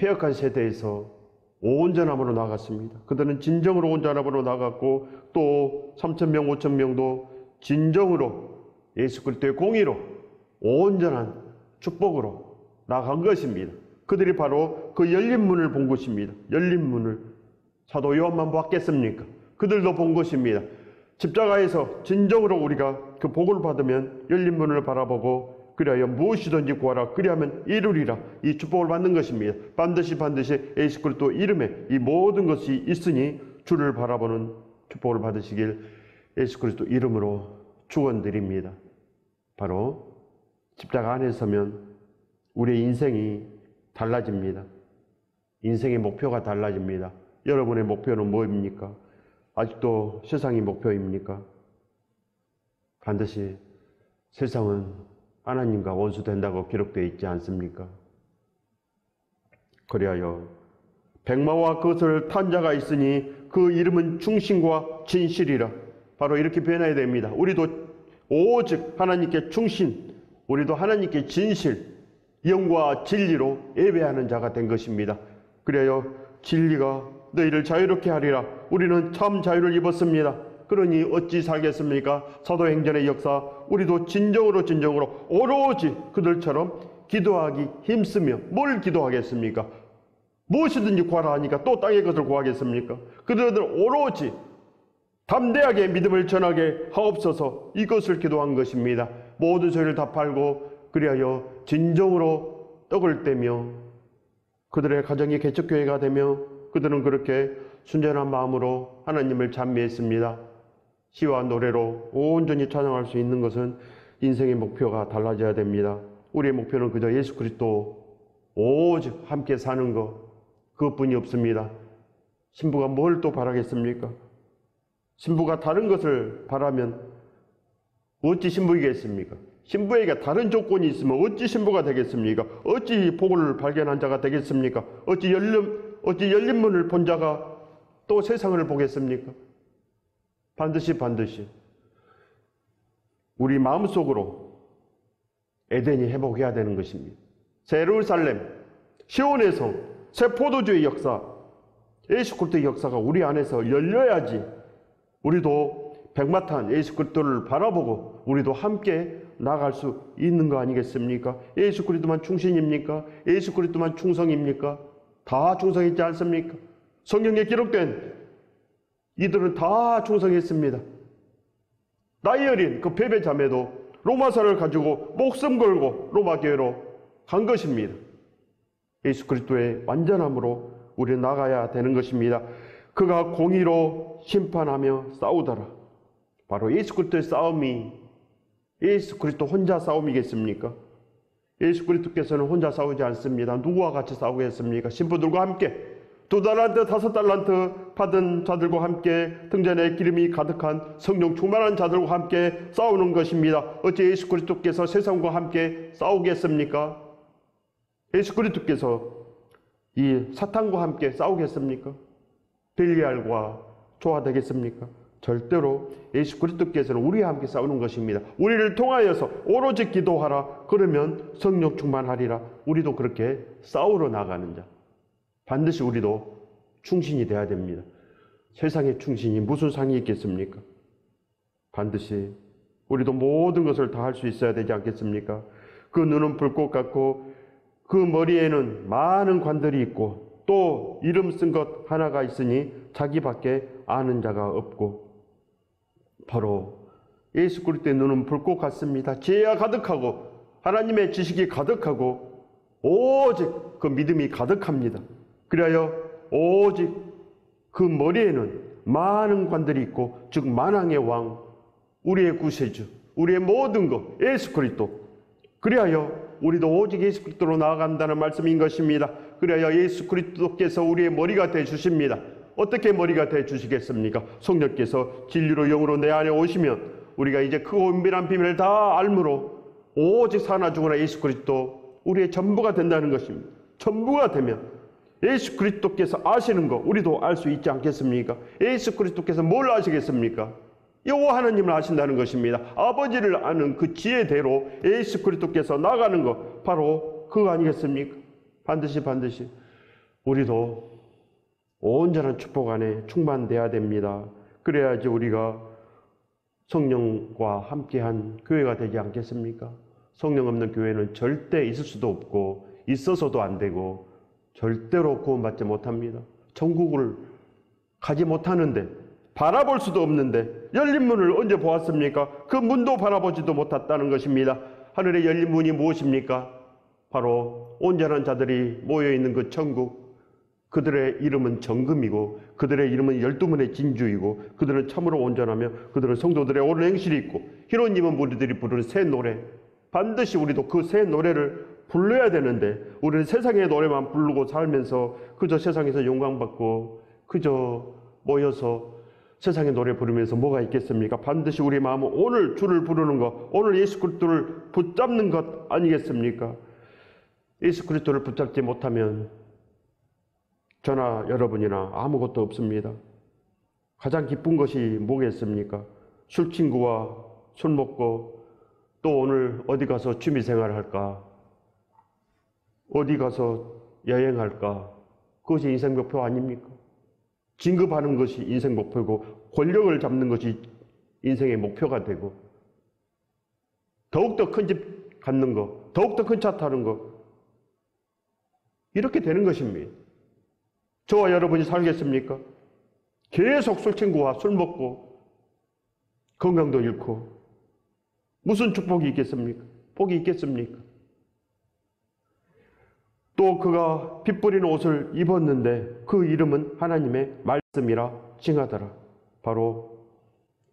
패역한 세대에서 온전함으로 나갔습니다. 그들은 진정으로 온전함으로 나갔고 또 3,000명, 5,000명도 진정으로 예수 그리스도의 공의로 온전한 축복으로 나간 것입니다. 그들이 바로 그 열린 문을 본 것입니다. 열린 문을 사도 요한만 봤겠습니까? 그들도 본 것입니다. 십자가에서 진정으로 우리가 그 복을 받으면 열린 문을 바라보고 그리하여 무엇이든지 구하라 그리하면 이루리라 이 축복을 받는 것입니다. 반드시 예수 그리스도 이름에 이 모든 것이 있으니 주를 바라보는 축복을 받으시길 예수 그리스도 이름으로 축원드립니다. 바로 십자가 안에 서면 우리의 인생이 달라집니다. 인생의 목표가 달라집니다. 여러분의 목표는 뭐입니까? 아직도 세상이 목표입니까? 반드시 세상은 하나님과 원수된다고 기록되어 있지 않습니까? 그리하여 백마와 그것을 탄 자가 있으니 그 이름은 충신과 진실이라. 바로 이렇게 변해야 됩니다. 우리도 오직 하나님께 충신, 우리도 하나님께 진실, 영과 진리로 예배하는 자가 된 것입니다. 그래야 진리가 너희를 자유롭게 하리라. 우리는 참 자유를 입었습니다. 그러니 어찌 살겠습니까? 사도행전의 역사, 우리도 진정으로 오로지 그들처럼 기도하기 힘쓰며 뭘 기도하겠습니까? 무엇이든지 구하라 하니까 또 땅의 것을 구하겠습니까? 그들은 오로지 담대하게 믿음을 전하게 하옵소서 이것을 기도한 것입니다. 모든 소유를 다 팔고 그리하여 진정으로 떡을 떼며 그들의 가정이 개척교회가 되며 그들은 그렇게 순전한 마음으로 하나님을 찬미했습니다. 시와 노래로 온전히 찬양할 수 있는 것은 인생의 목표가 달라져야 됩니다. 우리의 목표는 그저 예수 그리스도 오직 함께 사는 것 그것뿐이 없습니다. 신부가 뭘 또 바라겠습니까? 신부가 다른 것을 바라면 어찌 신부이겠습니까? 신부에게 다른 조건이 있으면 어찌 신부가 되겠습니까? 어찌 복을 발견한 자가 되겠습니까? 어찌 열린 문을 본 자가 또 세상을 보겠습니까? 반드시 우리 마음속으로 에덴이 회복해야 되는 것입니다. 새 예루살렘, 시온의 성, 새 포도주의 역사, 예수 그리스도의 역사가 우리 안에서 열려야지 우리도 백마탄 예수 그리스도를 바라보고 우리도 함께 나갈 수 있는 거 아니겠습니까? 예수 그리스도만 충신입니까? 예수 그리스도만 충성입니까? 다 충성했지 않습니까? 성경에 기록된 이들은 다 충성했습니다. 나이 어린 그 베베 자매도 로마서를 가지고 목숨 걸고 로마 교회로 간 것입니다. 예수 그리스도의 완전함으로 우리는 나가야 되는 것입니다. 그가 공의로 심판하며 싸우더라. 바로 예수 그리스도의 싸움이 예수 그리스도 혼자 싸움이겠습니까? 예수 그리스도께서는 혼자 싸우지 않습니다. 누구와 같이 싸우겠습니까? 신부들과 함께 2달란트, 5달란트 받은 자들과 함께 등잔에 기름이 가득한 성령 충만한 자들과 함께 싸우는 것입니다. 어찌 예수 그리스도께서 세상과 함께 싸우겠습니까? 예수 그리스도께서 이 사탄과 함께 싸우겠습니까? 벨리알과 조화되겠습니까? 절대로 예수 그리스도께서는 우리와 함께 싸우는 것입니다. 우리를 통하여서 오로지 기도하라. 그러면 성령 충만하리라. 우리도 그렇게 싸우러 나가는 자. 반드시 우리도 충신이 돼야 됩니다. 세상의 충신이 무슨 상이 있겠습니까? 반드시 우리도 모든 것을 다 할 수 있어야 되지 않겠습니까? 그 눈은 불꽃 같고 그 머리에는 많은 관들이 있고 또 이름 쓴 것 하나가 있으니 자기밖에 아는 자가 없고 바로 예수 그리스도의 눈은 불꽃 같습니다. 지혜가 가득하고 하나님의 지식이 가득하고 오직 그 믿음이 가득합니다. 그리하여 오직 그 머리에는 많은 관들이 있고 즉 만왕의 왕 우리의 구세주 우리의 모든 것 예수 그리스도 그리하여 우리도 오직 예수 그리스도로 나아간다는 말씀인 것입니다. 그리하여 예수 그리스도께서 우리의 머리가 되어 주십니다. 어떻게 머리가 되어 주시겠습니까? 성령께서 진리로 영으로 내 안에 오시면 우리가 이제 크고 은밀한 비밀을 다 알므로 오직 사나 죽으나 예수 그리스도 우리의 전부가 된다는 것입니다. 전부가 되면 예수 그리스도께서 아시는 것 우리도 알 수 있지 않겠습니까? 예수 그리스도께서 뭘 아시겠습니까? 여호와 하나님을 아신다는 것입니다. 아버지를 아는 그 지혜대로 예수 그리스도께서 나가는 것 바로 그거 아니겠습니까? 반드시 우리도 온전한 축복 안에 충만돼야 됩니다. 그래야지 우리가 성령과 함께한 교회가 되지 않겠습니까? 성령 없는 교회는 절대 있을 수도 없고 있어서도 안 되고 절대로 구원받지 못합니다. 천국을 가지 못하는데 바라볼 수도 없는데 열린 문을 언제 보았습니까? 그 문도 바라보지도 못했다는 것입니다. 하늘의 열린 문이 무엇입니까? 바로 온전한 자들이 모여있는 그 천국. 그들의 이름은 정금이고 그들의 이름은 12문의 진주이고 그들은 참으로 온전하며 그들은 성도들의 옳은 행실이 있고 희로님은 무리들이 부르는 새 노래. 반드시 우리도 그 새 노래를 불러야 되는데 우리는 세상의 노래만 부르고 살면서 그저 세상에서 영광받고 그저 모여서 세상의 노래 부르면서 뭐가 있겠습니까? 반드시 우리 마음은 오늘 주를 부르는 것, 오늘 예수 그리스도를 붙잡는 것 아니겠습니까? 예수 그리스도를 붙잡지 못하면 저나 여러분이나 아무것도 없습니다. 가장 기쁜 것이 뭐겠습니까? 술 친구와 술 먹고 또 오늘 어디 가서 취미생활을 할까? 어디 가서 여행할까? 그것이 인생 목표 아닙니까? 진급하는 것이 인생 목표고 권력을 잡는 것이 인생의 목표가 되고 더욱더 큰 집 갖는 거, 더욱더 큰 차 타는 거 이렇게 되는 것입니다. 저와 여러분이 살겠습니까? 계속 술 친구와 술 먹고 건강도 잃고 무슨 축복이 있겠습니까? 복이 있겠습니까? 또 그가 피 뿌린 옷을 입었는데 그 이름은 하나님의 말씀이라 칭하더라. 바로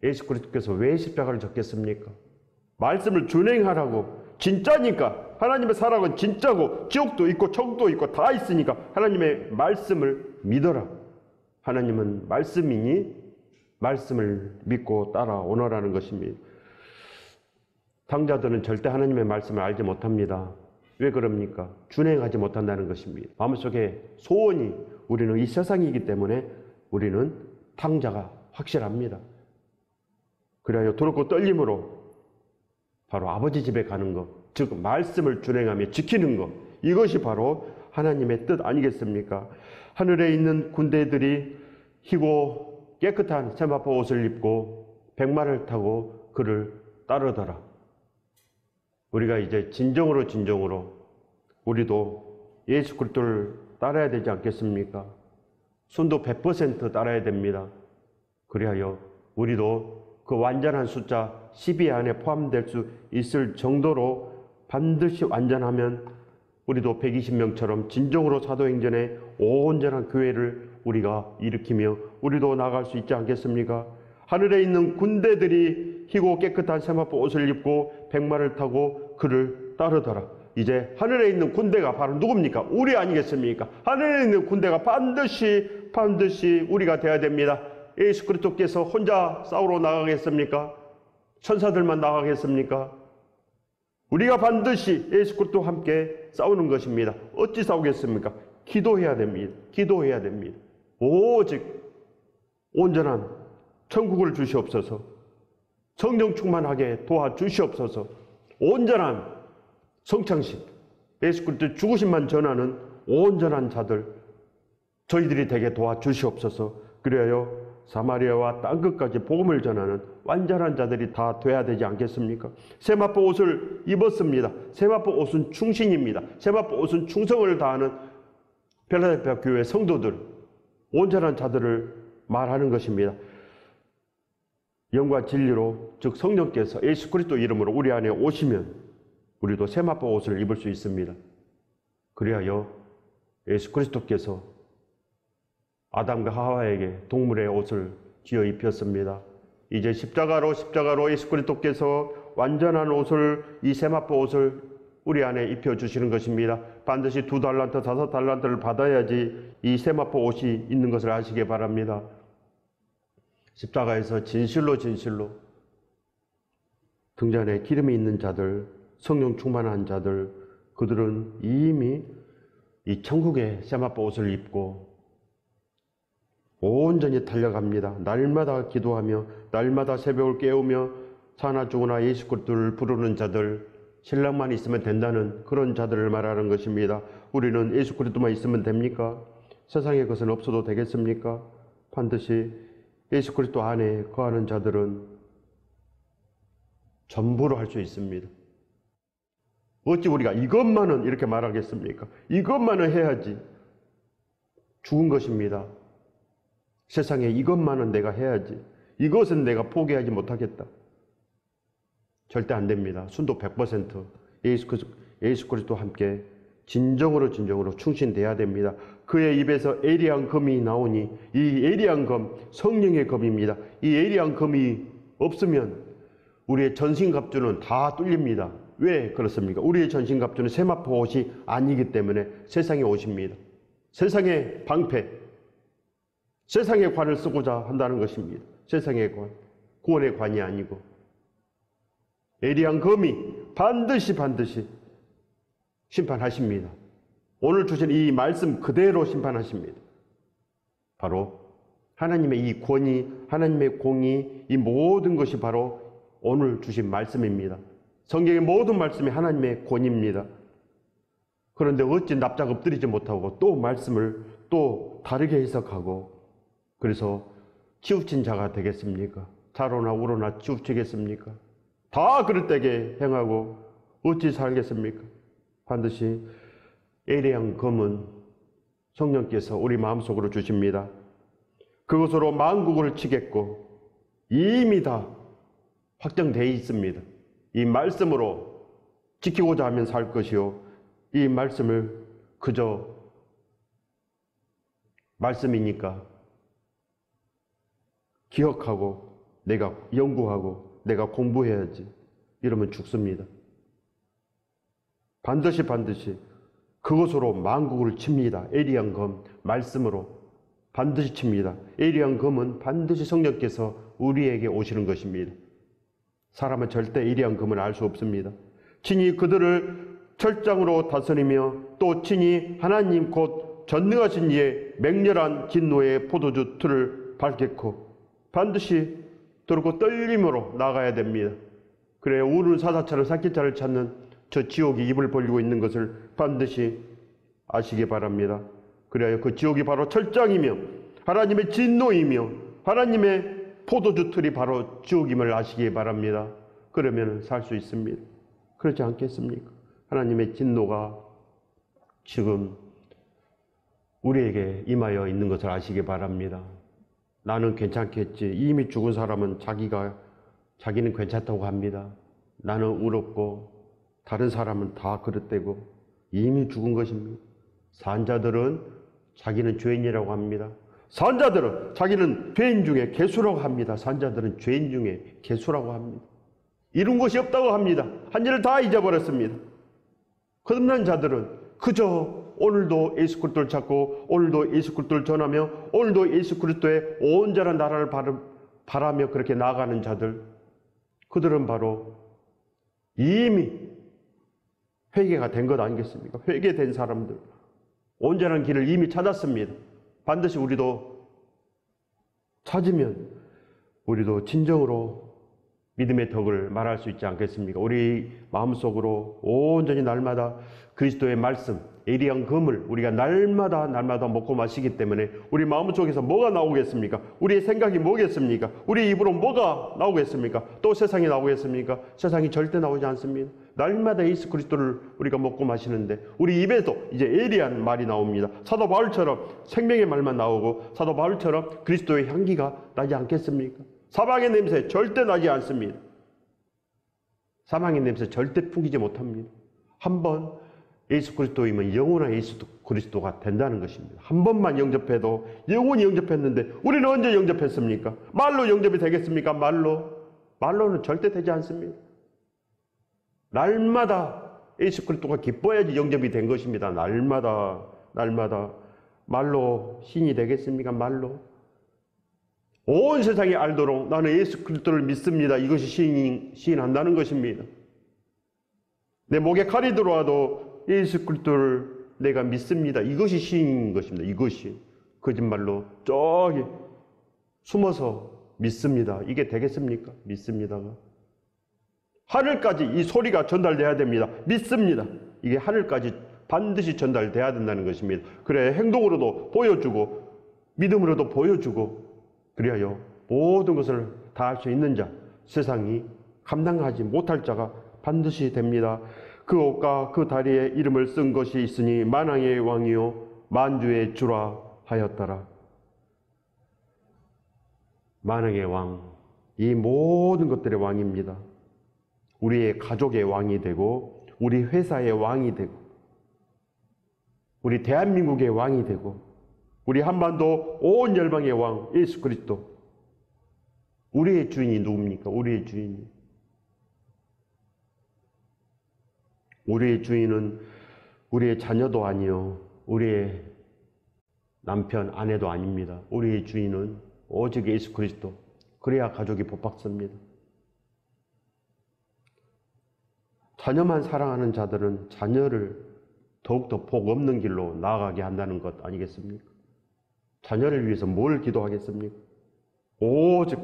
예수 그리스도께서 왜 십자가를 졌겠습니까? 말씀을 준행하라고. 진짜니까. 하나님의 사랑은 진짜고 지옥도 있고 천국도 있고 다 있으니까 하나님의 말씀을 믿어라. 하나님은 말씀이니 말씀을 믿고 따라오너라는 것입니다. 당자들은 절대 하나님의 말씀을 알지 못합니다. 왜 그럽니까? 준행하지 못한다는 것입니다. 마음속에 소원이 우리는 이 세상이기 때문에 우리는 탕자가 확실합니다. 그래야 두렵고 떨림으로 바로 아버지 집에 가는 것, 즉 말씀을 준행하며 지키는 것, 이것이 바로 하나님의 뜻 아니겠습니까? 하늘에 있는 군대들이 희고 깨끗한 세마포 옷을 입고 백마를 타고 그를 따르더라. 우리가 이제 진정으로 우리도 예수 그리스도를 따라야 되지 않겠습니까? 순도 100% 따라야 됩니다. 그리하여 우리도 그 완전한 숫자 12 안에 포함될 수 있을 정도로 반드시 완전하면 우리도 120명처럼 진정으로 사도행전의 온전한 교회를 우리가 일으키며 우리도 나아갈 수 있지 않겠습니까? 하늘에 있는 군대들이 희고 깨끗한 세마포 옷을 입고 백마를 타고 그를 따르더라. 이제 하늘에 있는 군대가 바로 누굽니까? 우리 아니겠습니까? 하늘에 있는 군대가 반드시 우리가 되어야 됩니다. 예수 그리스도께서 혼자 싸우러 나가겠습니까? 천사들만 나가겠습니까? 우리가 반드시 예수 그리스도와 함께 싸우는 것입니다. 어찌 싸우겠습니까? 기도해야 됩니다. 기도해야 됩니다. 오직 온전한 천국을 주시옵소서. 성령 충만하게 도와주시옵소서. 온전한 성창식, 예수 그리스도 죽으심만 전하는 온전한 자들 저희들이 되게 도와주시옵소서. 그래야 사마리아와 땅끝까지 복음을 전하는 완전한 자들이 다 돼야 되지 않겠습니까? 세마포 옷을 입었습니다. 세마포 옷은 충신입니다. 세마포 옷은 충성을 다하는 필라델피아 교회 성도들, 온전한 자들을 말하는 것입니다. 영과 진리로, 즉 성령께서 예수 그리스도 이름으로 우리 안에 오시면 우리도 세마포 옷을 입을 수 있습니다. 그리하여 예수 그리스도께서 아담과 하와에게 동물의 옷을 지어 입혔습니다. 이제 십자가로 예수 그리스도께서 완전한 옷을, 이 세마포 옷을 우리 안에 입혀주시는 것입니다. 반드시 2달란트, 5달란트를 받아야지 이 세마포 옷이 있는 것을 아시기 바랍니다. 십자가에서 진실로 등잔에 기름이 있는 자들, 성령 충만한 자들, 그들은 이미 이 천국의 세마포 옷을 입고 온전히 달려갑니다. 날마다 기도하며 날마다 새벽을 깨우며 사나 죽으나 예수 그리스도를 부르는 자들, 신랑만 있으면 된다는 그런 자들을 말하는 것입니다. 우리는 예수 그리스도만 있으면 됩니까? 세상의 것은 없어도 되겠습니까? 반드시 예수 그리스도 안에 거하는 자들은 전부로 할 수 있습니다. 어찌 우리가 이것만은 이렇게 말하겠습니까? 이것만은 해야지. 죽은 것입니다. 세상에 이것만은 내가 해야지. 이것은 내가 포기하지 못하겠다. 절대 안 됩니다. 순도 100% 예수 그리스도와 함께 진정으로 충신돼야 됩니다. 그의 입에서 에리한 검이 나오니 이 에리한 검 성령의 검입니다. 이 에리한 검이 없으면 우리의 전신갑주는 다 뚫립니다. 왜 그렇습니까? 우리의 전신갑주는 세마포 옷이 아니기 때문에 세상의 옷입니다. 세상의 방패, 세상의 관을 쓰고자 한다는 것입니다. 세상의 관, 구원의 관이 아니고 에리한 검이 반드시 심판하십니다. 오늘 주신 이 말씀 그대로 심판하십니다. 바로 하나님의 이 권위, 하나님의 공의, 이 모든 것이 바로 오늘 주신 말씀입니다. 성경의 모든 말씀이 하나님의 권위입니다. 그런데 어찌 납작 엎드리지 못하고 또 말씀을 또 다르게 해석하고 그래서 치우친 자가 되겠습니까? 좌로나 우로나 치우치겠습니까? 다 그릇 되게 행하고 어찌 살겠습니까? 반드시 에리한 검은 성령께서 우리 마음속으로 주십니다. 그것으로 만국을 치겠고 이미 다 확정되어 있습니다. 이 말씀으로 지키고자 하면 살 것이요 이 말씀을 그저 말씀이니까 기억하고 내가 연구하고 내가 공부해야지 이러면 죽습니다. 반드시 그것으로 만국을 칩니다. 에리한 검 말씀으로 반드시 칩니다. 에리한 검은 반드시 성령께서 우리에게 오시는 것입니다. 사람은 절대 에리한 검을 알 수 없습니다. 친히 그들을 철장으로 다스리며 또 친히 하나님 곧 전능하신 이의 맹렬한 진노의 포도주 틀을 밟겠고 반드시 들고 떨림으로 나가야 됩니다. 그래야 우는 사사차를 사기차를 찾는 저 지옥이 입을 벌리고 있는 것을 반드시 아시기 바랍니다. 그래야 그 지옥이 바로 철장이며 하나님의 진노이며 하나님의 포도주 틀이 바로 지옥임을 아시기 바랍니다. 그러면 살 수 있습니다. 그렇지 않겠습니까? 하나님의 진노가 지금 우리에게 임하여 있는 것을 아시기 바랍니다. 나는 괜찮겠지. 이미 죽은 사람은 자기는 괜찮다고 합니다. 나는 울었고 다른 사람은 다 그릇되고 이미 죽은 것입니다. 산자들은 자기는 죄인이라고 합니다. 산자들은 자기는 죄인 중에 개수라고 합니다. 산자들은 죄인 중에 개수라고 합니다. 이룬 것이 없다고 합니다. 한 일을 다 잊어버렸습니다. 거듭난 자들은 그저 오늘도 예수 그리스도를 찾고 오늘도 예수 그리스도를 전하며 오늘도 예수 그리스도의 온전한 나라를 바라며 그렇게 나아가는 자들, 그들은 바로 이미 회개가 된 것 아니겠습니까? 회개된 사람들, 온전한 길을 이미 찾았습니다. 반드시 우리도 찾으면 우리도 진정으로 믿음의 덕을 말할 수 있지 않겠습니까? 우리 마음속으로 온전히 날마다 그리스도의 말씀, 에리한 검을 우리가 날마다 먹고 마시기 때문에 우리 마음속에서 뭐가 나오겠습니까? 우리의 생각이 뭐겠습니까? 우리 입으로 뭐가 나오겠습니까? 또 세상이 나오겠습니까? 세상이 절대 나오지 않습니다. 날마다 예수 그리스도를 우리가 먹고 마시는데 우리 입에도 이제 에리한 말이 나옵니다. 사도 바울처럼 생명의 말만 나오고 사도 바울처럼 그리스도의 향기가 나지 않겠습니까? 사망의 냄새 절대 나지 않습니다. 사망의 냄새 절대 풍기지 못합니다. 한번 예수 그리스도이면 영원한 예수 그리스도가 된다는 것입니다. 한 번만 영접해도 영원히 영접했는데 우리는 언제 영접했습니까? 말로 영접이 되겠습니까? 말로는 절대 되지 않습니다. 날마다 예수 그리스도가 기뻐야지 영접이 된 것입니다. 날마다 말로 신이 되겠습니까? 말로 온 세상이 알도록 나는 예수 그리스도를 믿습니다. 이것이 시인한다는 것입니다. 내 목에 칼이 들어와도 예수 그리스도를 내가 믿습니다. 이것이 시인인 것입니다. 이것이 거짓말로 저기 숨어서 믿습니다. 이게 되겠습니까? 믿습니다가 하늘까지 이 소리가 전달돼야 됩니다. 믿습니다. 이게 하늘까지 반드시 전달돼야 된다는 것입니다. 그래 행동으로도 보여주고 믿음으로도 보여주고 그리하여 모든 것을 다 할 수 있는 자, 세상이 감당하지 못할 자가 반드시 됩니다. 그 옷과 그 다리에 이름을 쓴 것이 있으니 만왕의 왕이요 만주의 주라 하였더라. 만왕의 왕, 이 모든 것들의 왕입니다. 우리의 가족의 왕이 되고 우리 회사의 왕이 되고 우리 대한민국의 왕이 되고 우리 한반도 온 열방의 왕 예수 그리스도. 우리의 주인이 누굽니까? 우리의 주인이. 우리의 주인은 우리의 자녀도 아니요 우리의 남편, 아내도 아닙니다. 우리의 주인은 오직 예수 그리스도. 그래야 가족이 복받습니다. 자녀만 사랑하는 자들은 자녀를 더욱더 복 없는 길로 나아가게 한다는 것 아니겠습니까? 자녀를 위해서 뭘 기도하겠습니까? 오직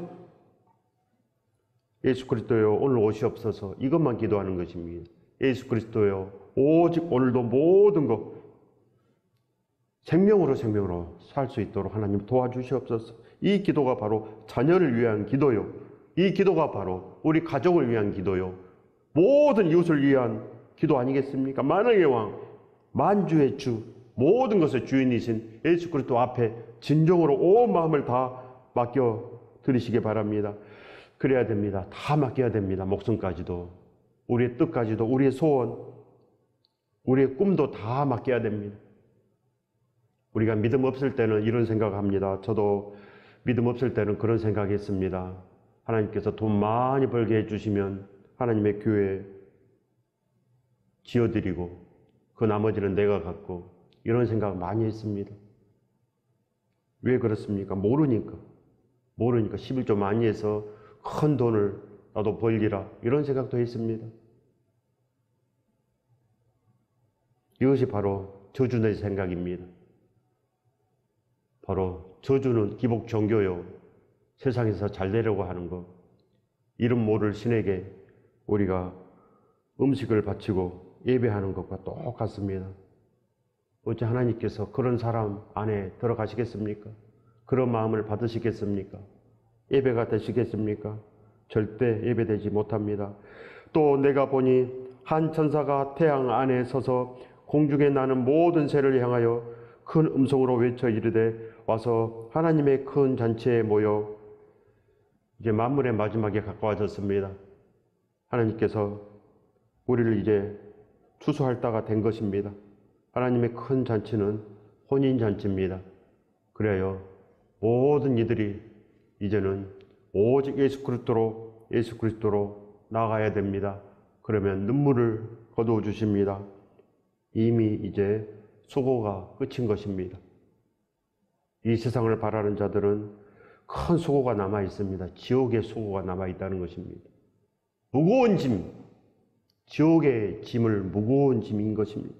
예수 그리스도여 오늘 오시옵소서 이것만 기도하는 것입니다. 예수 그리스도여 오직 오늘도 모든 것 생명으로 살 수 있도록 하나님 도와주시옵소서. 이 기도가 바로 자녀를 위한 기도요. 이 기도가 바로 우리 가족을 위한 기도요. 모든 이웃을 위한 기도 아니겠습니까? 만왕의 왕, 만주의 주, 모든 것의 주인이신 예수 그리스도 앞에 진정으로 온 마음을 다 맡겨 드리시기 바랍니다. 그래야 됩니다. 다 맡겨야 됩니다. 목숨까지도, 우리의 뜻까지도, 우리의 소원, 우리의 꿈도 다 맡겨야 됩니다. 우리가 믿음 없을 때는 이런 생각합니다. 저도 믿음 없을 때는 그런 생각했습니다. 하나님께서 돈 많이 벌게 해주시면 하나님의 교회 지어드리고 그 나머지는 내가 갖고 이런 생각 많이 했습니다. 왜 그렇습니까? 모르니까 11조 많이 해서 큰 돈을 나도 벌리라 이런 생각도 했습니다. 이것이 바로 저주의 생각입니다. 바로 저주는 기복 종교요. 세상에서 잘 되려고 하는 것. 이름 모를 신에게 우리가 음식을 바치고 예배하는 것과 똑같습니다. 어째 하나님께서 그런 사람 안에 들어가시겠습니까? 그런 마음을 받으시겠습니까? 예배가 되시겠습니까? 절대 예배되지 못합니다. 또 내가 보니 한 천사가 태양 안에 서서 공중에 나는 모든 새를 향하여 큰 음성으로 외쳐 이르되 와서 하나님의 큰 잔치에 모여. 이제 만물의 마지막에 가까워졌습니다. 하나님께서 우리를 이제 추수할 때가 된 것입니다. 하나님의 큰 잔치는 혼인잔치입니다. 그래요. 모든 이들이 이제는 오직 예수 그리스도로 나아가야 됩니다. 그러면 눈물을 거두어 주십니다. 이미 이제 수고가 끝인 것입니다. 이 세상을 바라는 자들은 큰 수고가 남아 있습니다. 지옥의 수고가 남아 있다는 것입니다. 무거운 짐, 지옥의 짐을 무거운 짐인 것입니다.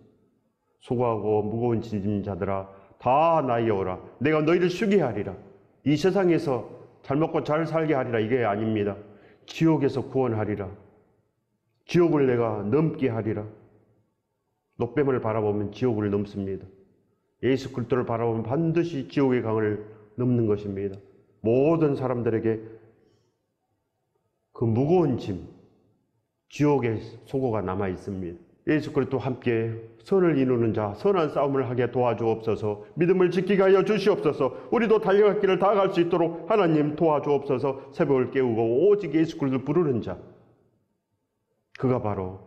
수고하고 무거운 짐진 자들아 다 나에게 오라. 내가 너희를 쉬게 하리라. 이 세상에서 잘 먹고 잘 살게 하리라 이게 아닙니다. 지옥에서 구원하리라. 지옥을 내가 넘게 하리라. 노뱀을 바라보면 지옥을 넘습니다. 예수 그리스도를 바라보면 반드시 지옥의 강을 넘는 것입니다. 모든 사람들에게 그 무거운 짐, 지옥의 수고가 남아 있습니다. 예수 그리스도와 함께 선을 이루는 자, 선한 싸움을 하게 도와주옵소서. 믿음을 지키게 하여 주시옵소서. 우리도 달려갈 길을 다 갈 수 있도록 하나님 도와주옵소서. 새벽을 깨우고 오직 예수 그리스도를 부르는 자, 그가 바로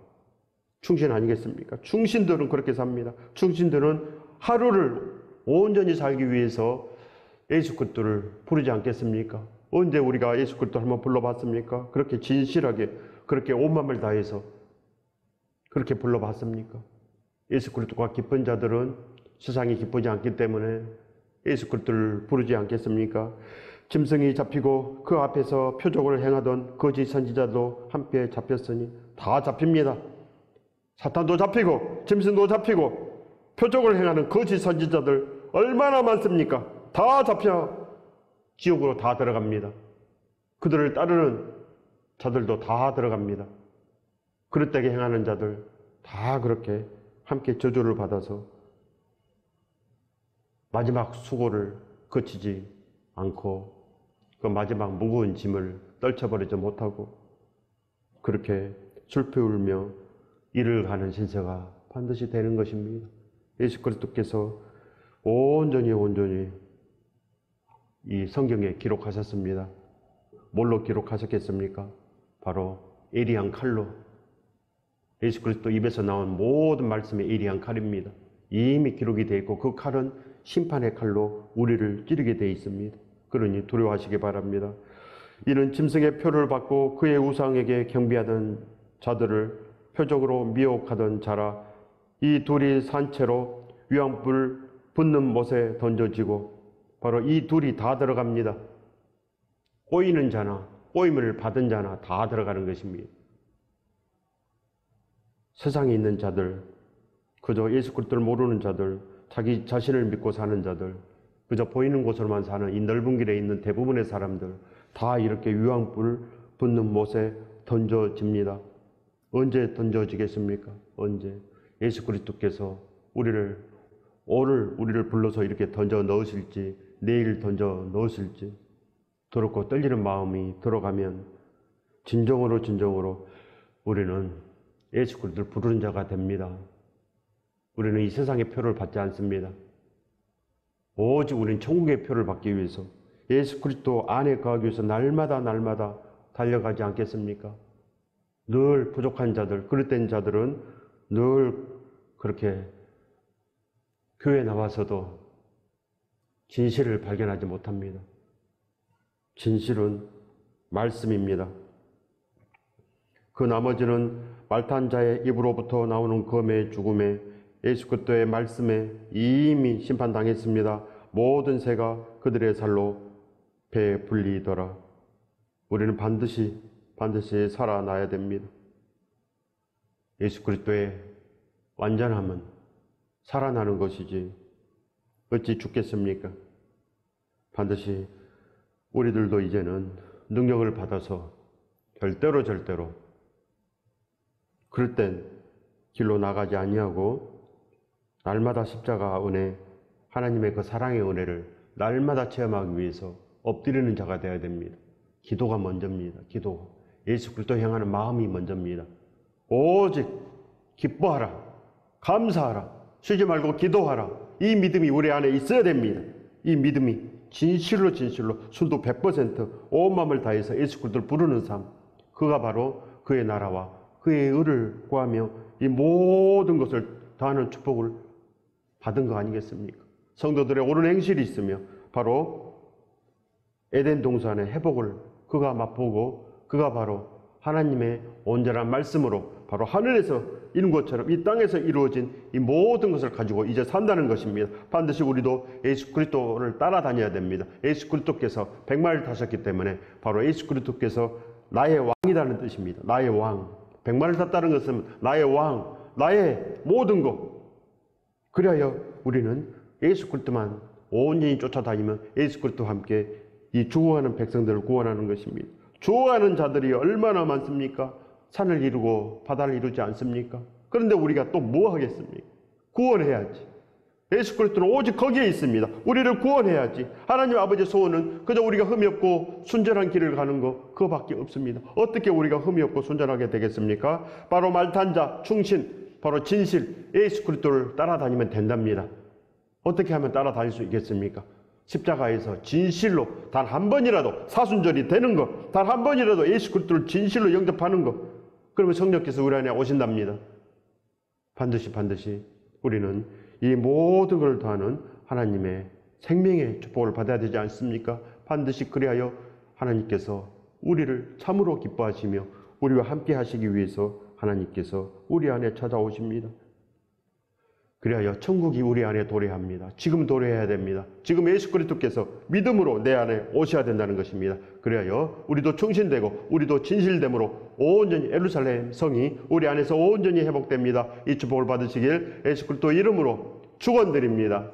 충신 아니겠습니까? 충신들은 그렇게 삽니다. 충신들은 하루를 온전히 살기 위해서 예수 그리스도를 부르지 않겠습니까? 언제 우리가 예수 그리스도를 한번 불러봤습니까? 그렇게 진실하게, 그렇게 온 마음을 다해서 그렇게 불러봤습니까? 예수 그리스도가 기쁜 자들은 세상이 기쁘지 않기 때문에 예수 그리스도를 부르지 않겠습니까? 짐승이 잡히고 그 앞에서 표적을 행하던 거짓 선지자도 함께 잡혔으니 다 잡힙니다. 사탄도 잡히고 짐승도 잡히고 표적을 행하는 거짓 선지자들 얼마나 많습니까? 다 잡혀 지옥으로 다 들어갑니다. 그들을 따르는 자들도 다 들어갑니다. 그릇되게 행하는 자들 다 그렇게 함께 저주를 받아서 마지막 수고를 거치지 않고 그 마지막 무거운 짐을 떨쳐버리지 못하고 그렇게 슬피 울며 이를 가는 신세가 반드시 되는 것입니다. 예수 그리스도께서 온전히 이 성경에 기록하셨습니다. 뭘로 기록하셨겠습니까? 바로 예리한 칼로. 예수 그리스도 입에서 나온 모든 말씀이 예리한 칼입니다. 이미 기록이 되어 있고 그 칼은 심판의 칼로 우리를 찌르게 되어 있습니다. 그러니 두려워하시기 바랍니다. 이는 짐승의 표를 받고 그의 우상에게 경배하던 자들을 표적으로 미혹하던 자라. 이 둘이 산채로 위황불 붙는 못에 던져지고 바로 이 둘이 다 들어갑니다. 꼬이는 자나 꼬임을 받은 자나 다 들어가는 것입니다. 세상에 있는 자들, 그저 예수 그리스도를 모르는 자들, 자기 자신을 믿고 사는 자들, 그저 보이는 곳으로만 사는 이 넓은 길에 있는 대부분의 사람들 다 이렇게 위황불 붙는 못에 던져집니다. 언제 던져지겠습니까? 언제? 예수 그리스도께서 오늘 우리를 불러서 이렇게 던져 넣으실지 내일 던져 넣으실지 더럽고 떨리는 마음이 들어가면 진정으로 우리는 예수 그리스도를 부르는 자가 됩니다. 우리는 이 세상의 표를 받지 않습니다. 오직 우리는 천국의 표를 받기 위해서 예수 그리스도 안에 거하기 위해서 날마다 달려가지 않겠습니까? 늘 부족한 자들, 그릇된 자들은 늘 그렇게 교회에 나와서도 진실을 발견하지 못합니다. 진실은 말씀입니다. 그 나머지는 말탄 자의 입으로부터 나오는 검의 죽음에 예수 그리스도의 말씀에 이미 심판당했습니다. 모든 새가 그들의 살로 배에 불리더라. 우리는 반드시 살아나야 됩니다. 예수 그리스도의 완전함은 살아나는 것이지 어찌 죽겠습니까? 반드시 우리들도 이제는 능력을 받아서 절대로 그럴 땐 길로 나가지 아니하고 날마다 십자가 은혜, 하나님의 그 사랑의 은혜를 날마다 체험하기 위해서 엎드리는 자가 되어야 됩니다. 기도가 먼저입니다. 기도. 예수 그리스도 향하는 마음이 먼저입니다. 오직 기뻐하라, 감사하라, 쉬지 말고 기도하라. 이 믿음이 우리 안에 있어야 됩니다. 이 믿음이 진실로 순도 100% 온 마음을 다해서 예수 그리스도를 부르는 삶, 그가 바로 그의 나라와 그의 의를 구하며 이 모든 것을 다하는 축복을 받은 거 아니겠습니까? 성도들의 옳은 행실이 있으며 바로 에덴 동산의 회복을 그가 맛보고 그가 바로 하나님의 온전한 말씀으로 바로 하늘에서 이룬 것처럼 이 땅에서 이루어진 이 모든 것을 가지고 이제 산다는 것입니다. 반드시 우리도 예수 그리스도를 따라다녀야 됩니다. 예수 그리스도께서 백마를 타셨기 때문에 바로 예수 그리스도께서 나의 왕이라는 뜻입니다. 나의 왕. 백마를 탔다는 것은 나의 왕, 나의 모든 것. 그리하여 우리는 예수 그리스도만 온전히 쫓아다니면 예수 그리스도와 함께 이 죽어가는 백성들을 구원하는 것입니다. 죽어가는 자들이 얼마나 많습니까? 산을 이루고 바다를 이루지 않습니까? 그런데 우리가 또 뭐 하겠습니까? 구원해야지. 예수 그리스도는 오직 거기에 있습니다. 우리를 구원해야지. 하나님 아버지의 소원은 그저 우리가 흠이 없고 순전한 길을 가는 것 그거밖에 없습니다. 어떻게 우리가 흠이 없고 순전하게 되겠습니까? 바로 말탄자, 충신, 바로 진실, 예수 그리스도를 따라다니면 된답니다. 어떻게 하면 따라다닐 수 있겠습니까? 십자가에서 진실로 단 한 번이라도 사순절이 되는 것, 단 한 번이라도 예수 그리스도를 진실로 영접하는 것, 그러면 성령께서 우리 안에 오신답니다. 반드시 우리는 이 모든 걸 더하는 하나님의 생명의 축복을 받아야 되지 않습니까? 반드시 그리하여 하나님께서 우리를 참으로 기뻐하시며 우리와 함께 하시기 위해서 하나님께서 우리 안에 찾아오십니다. 그리하여 천국이 우리 안에 도래합니다. 지금 도래해야 됩니다. 지금 예수 그리스도께서 믿음으로 내 안에 오셔야 된다는 것입니다. 그리하여 우리도 충신되고 우리도 진실됨으로 온전히 예루살렘 성이 우리 안에서 온전히 회복됩니다. 이 축복을 받으시길 예수 그리스도 이름으로 축원드립니다.